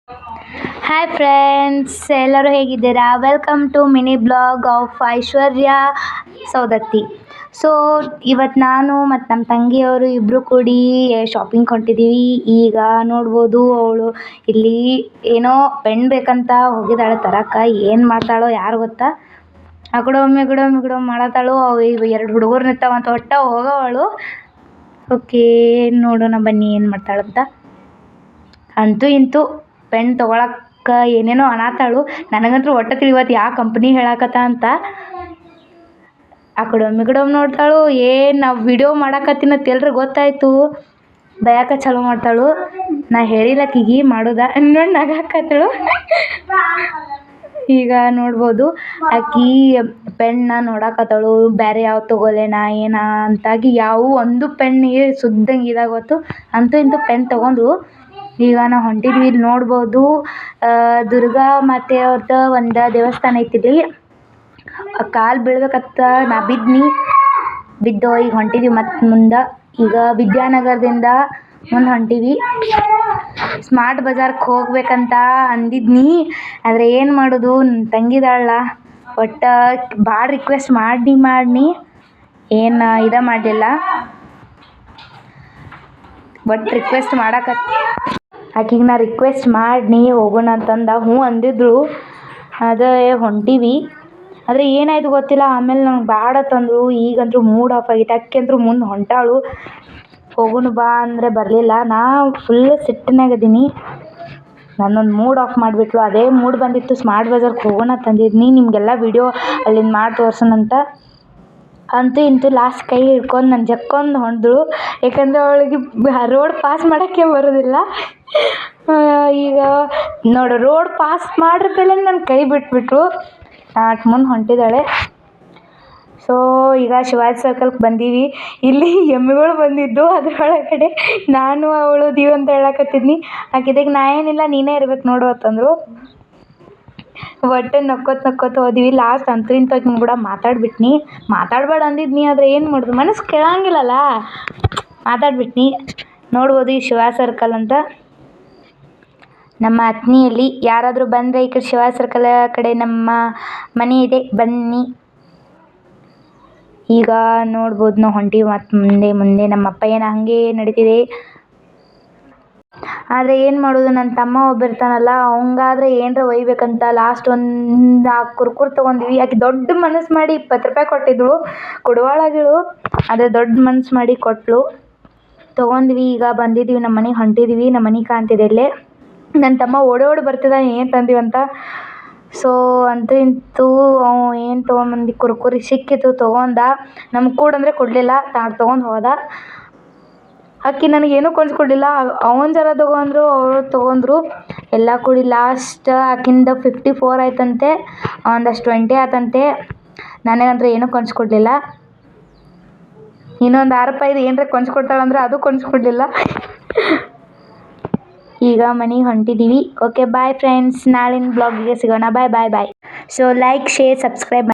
Hi friends, ಎಲ್ಲರೂ ಹೇಗಿದ್ದೀರಾ? Welcome to mini blog of Aishwarya Saudatti. So ಇವತ್ತು ನಾನು ಮತ್ತು ನಮ್ಮ ತಂಗಿಯವರು ಇಬ್ಬರು ಕೂಡಿ ಶಾಪಿಂಗ್ ಹೊಂಟಿದ್ದೀವಿ. ಈಗ ನೋಡ್ಬೋದು ಅವಳು ಇಲ್ಲಿ ಏನೋ ಪೆನ್ ಬೇಕಂತ ಹೋಗಿದ್ದಾಳೆ ತರಕ್ಕೆ. ಏನು ಮಾಡ್ತಾಳೋ ಯಾರು ಗೊತ್ತಾ? ಆ ಕಡೆ ಒಮ್ಮೆ ಈ ಕಡೆ ಒಮ್ಮೆ ಈ ಕಡೆ ಒಮ್ಮೆ ಮಾಡತ್ತಾಳು. ಅವು ಇವು ಎರಡು ಹುಡುಗರು ನಿಂತಾವಂತ ಒಟ್ಟ ಹೋಗೋವಳು. ಓಕೆ, ನೋಡೋಣ ಬನ್ನಿ ಏನು ಮಾಡ್ತಾಳಂತ. ಅಂತೂ ಇಂತೂ ಪೆನ್ ತೊಗೊಳಕ್ಕೆ ಏನೇನೋ ಅನ್ನತ್ತಾಳು. ನನಗಂತೂ ಒಟ್ಟು ತಿಳಿವತ್ತು ಯಾವ ಕಂಪ್ನಿ ಹೇಳಕತ್ತ ಅಂತ. ಆ ಕಡೆ ಒಮ್ಮೆ ಈ ಕಡೆ ಒಮ್ಮೆ ನೋಡ್ತಾಳು. ಏನು ನಾವು ವಿಡಿಯೋ ಮಾಡಕತ್ತೀನಂತ ಎಲ್ರು ಗೊತ್ತಾಯಿತು, ಬಯಕ ಚಾಲೂ ಮಾಡ್ತಾಳು. ನಾ ಹೇಳಿಲ್ಲಕ್ಕಿಗೆ ಮಾಡೋದ ನೋಡಿ ನಗಾಕತ್ತಳು. ಈಗ ನೋಡ್ಬೋದು ಆಕಿ ಪೆನ್ನ ನೋಡಕತ್ತಳು. ಬೇರೆ ಯಾವ ತೊಗೊಲೇನಾ ಏನ ಅಂತಾಗಿ ಯಾವ ಒಂದು ಪೆನ್ನಿಗೆ ಸುದ್ದಂಗೆ ಇದಾಗೋತು. ಅಂತೂ ಇಂತೂ ಪೆನ್ ತೊಗೊಂಡು ಈಗ ನಾವು ಹೊಂಟಿದ್ವಿ. ಇಲ್ಲಿ ನೋಡ್ಬೋದು ದುರ್ಗಾ ಮಾತೆ ಅವ್ರದ್ದು ಒಂದು ದೇವಸ್ಥಾನ ಐತಿಲ್ಲಿ. ಕಾಲು ಬೀಳ್ಬೇಕತ್ತ ನಾ ಬಿದ್ದು ಈಗ ಹೊಂಟಿದ್ವಿ. ಮತ್ತು ಮುಂದೆ ಈಗ ವಿದ್ಯಾನಗರದಿಂದ ಮುಂದೆ ಹೊಂಟೀವಿ. ಸ್ಮಾರ್ಟ್ ಬಜಾರ್ಗೆ ಹೋಗ್ಬೇಕಂತ ಅಂದಿದ್ನಿ, ಆದರೆ ಏನು ಮಾಡೋದು, ತಂಗಿದಾಳ ಒಟ್ಟು ಭಾಳ ರಿಕ್ವೆಸ್ಟ್ ಮಾಡಿ ಏನು ಮಾಡಲಿಲ್ಲ. ಬಟ್ ರಿಕ್ವೆಸ್ಟ್ ಆಕಿಗೆ ನಾ ರಿಕ್ವೆಸ್ಟ್ ಮಾಡಿ ಹೋಗೋಣ ಅಂತಂದ. ಹ್ಞೂ ಅಂದಿದ್ರು. ಅದೇ ಹೊಂಟೀವಿ. ಆದರೆ ಏನಾಯ್ತು ಗೊತ್ತಿಲ್ಲ. ಆಮೇಲೆ ನಂಗೆ ಬೇಡ ತಂದರು. ಈಗಂತೂ ಮೂಡ್ ಆಫ್ ಆಗೈತೆ. ಅಕ್ಕಿ ಮುಂದೆ ಹೊಂಟಾಳು. ಹೋಗೋಣ ಬಾ ಅಂದರೆ ಬರಲಿಲ್ಲ. ನಾ ಫುಲ್ ಸಿಟ್ಟಿನಾಗದೀನಿ. ನನ್ನೊಂದು ಮೂಡ್ ಆಫ್ ಮಾಡಿಬಿಟ್ಲು. ಅದೇ ಮೂಡ್ ಬಂದಿತ್ತು ಸ್ಮಾರ್ಟ್ ಬಜಾರ್ಗೆ ಹೋಗೋಣ ತಂದಿದ್ನಿ, ನಿಮಗೆಲ್ಲ ವಿಡಿಯೋ ಅಲ್ಲಿಂದ ಮಾಡಿ ತೋರ್ಸೋಣಂತ. ಅಂತೂ ಇಂತೂ ಲಾಸ್ಟ್ ಕೈ ಹಿಡ್ಕೊಂಡು ನಾನು ಜಕ್ಕೊಂಡು ಹೊಂಟಳು. ಯಾಕಂದರೆ ಅವಳಿಗೆ ರೋಡ್ ಪಾಸ್ ಮಾಡೋಕ್ಕೆ ಬರೋದಿಲ್ಲ. ಈಗ ನೋಡು, ರೋಡ್ ಪಾಸ್ ಮಾಡ್ರ ಮೇಲೆ ನನ್ನ ಕೈ ಬಿಟ್ಬಿಟ್ರು. ಮುಂದೆ ಹೊಂಟಿದ್ದಾಳೆ. ಸೊ ಈಗ ಶಿವಾಜಿ ಸರ್ಕಲ್ಗೆ ಬಂದೀವಿ. ಇಲ್ಲಿ ಎಮ್ಮೆಗಳು ಬಂದಿದ್ದು, ಅದರೊಳಗಡೆ ನಾನು ಅವಳು ದೀವ್ ಅಂತ ಹೇಳಕತ್ತಿದ್ನಿ. ಆಕಿದಕ್ಕೆ ನಾ ಏನಿಲ್ಲ ನೀನೇ ಇರ್ಬೇಕು ನೋಡು ಅಂತಂದರು. ಒಟ್ಟು ನಕ್ಕೋತ ಹೋದ್ವಿ. ಲಾಸ್ಟ್ ಅಂತೂ ಇಂತೂ ಆಕಿನ ಕೂಡ ಮಾತಾಡಬೇಡ ಅಂದಿದ್ನಿ, ಆದರೆ ಏನು ಮಾಡೋದು, ಮನಸ್ಸು ಕೇಳಂಗಿಲ್ಲಲ್ಲ, ಮಾತಾಡ್ಬಿಟ್ನಿ. ನೋಡ್ಬೋದು ಈ ಶಿವಾಜಿ ಸರ್ಕಲ್ ಅಂತ ನಮ್ಮ ಅತ್ನಿಯಲ್ಲಿ. ಯಾರಾದರೂ ಬಂದರೆ ಈ ಕಡೆ ಶಿವಾಜಿ ಸರ್ಕಲ್ ಕಡೆ ನಮ್ಮ ಮನೆ ಇದೆ, ಬನ್ನಿ. ಈಗ ನೋಡ್ಬೋದು ನಾವು ಹೊಂಟೀವಿ. ಮತ್ತು ಮುಂದೆ ನಮ್ಮ ಅಪ್ಪ ಏನು ಹಾಗೆ ನಡೀತಿದೆ. ಆದರೆ ಏನು ಮಾಡೋದು, ನನ್ನ ತಮ್ಮ ಒಬ್ಬ ಇರ್ತಾನಲ್ಲ, ಅವಂಗಾದ್ರೆ ಏನರ ಒಯ್ಬೇಕಂತ ಲಾಸ್ಟ್ ಒಂದು ಕುರ್ಕುರೆ ತೊಗೊಂಡ್ವಿ. ಆಕೆ ದೊಡ್ಡ ಮನಸ್ಸು ಮಾಡಿ 20 ರೂಪಾಯಿ ಕೊಟ್ಟಿದ್ದಳು. ಕೊಡುವಾಳಾಗಿಳು, ಆದರೆ ದೊಡ್ಡ ಮನ್ಸು ಮಾಡಿ ಕೊಟ್ಟಳು. ತೊಗೊಂಡ್ವಿ. ಈಗ ಬಂದಿದ್ದೀವಿ, ನಮ್ಮ ಮನೆಗೆ ಹೊಂಟಿದ್ದೀವಿ. ನಮ್ಮ ಮನೆ ಕಾಣ್ತಿದೆ ಇಲ್ಲೇ. ನನ್ನ ತಮ್ಮ ಓಡಿ ಬರ್ತಿದ್ದಾನೆ ಏನು ತಂದೀವಂತ. ಸೊ ಅಂತೂ ಇಂತೂ ಏನು ತೊಗೊಂಬಂದು ಕುರ್ಕುರಿ ಸಿಕ್ಕಿತು, ತೊಗೊಂಡ. ನಮ್ಗೆ ಕೂಡಂದರೆ ಕೊಡಲಿಲ್ಲ, ತೊಗೊಂಡು ಹೋದ. ಅಕ್ಕಿ ನನಗೇನು ಕೊಡಿಸ್ಕೊಡ್ಲಿಲ್ಲ. ಅವನು ಜರ ತೊಗೊಂಡ್ರು, ಅವರು ತೊಗೊಂಡ್ರು. ಎಲ್ಲ ಕೂಡಿ ಲಾಸ್ಟ್ ಆಕಿಂದ 54 ಆಯ್ತಂತೆ, ಒಂದಷ್ಟು 20 ಆಯ್ತಂತೆ. ನನಗಂದ್ರೆ ಏನೂ ಕೊಡಿಸ್ಕೊಡ್ಲಿಲ್ಲ. ಇನ್ನೊಂದು 6 ರೂಪಾಯಿದು ಏನರ ಕೊಡಿಸ್ಕೊಡ್ತಾಳಂದ್ರೆ ಅದು ಕೊಡಿಸ್ಕೊಡ್ಲಿಲ್ಲ. ಈಗ ಮನೆಗೆ ಹೊಂಟಿದ್ದೀವಿ. ಓಕೆ ಬಾಯ್ ಫ್ರೆಂಡ್ಸ್, ನಾಳಿನ ಬ್ಲಾಗಿಗೆ ಸಿಗೋಣ. Bye. So like, share, subscribe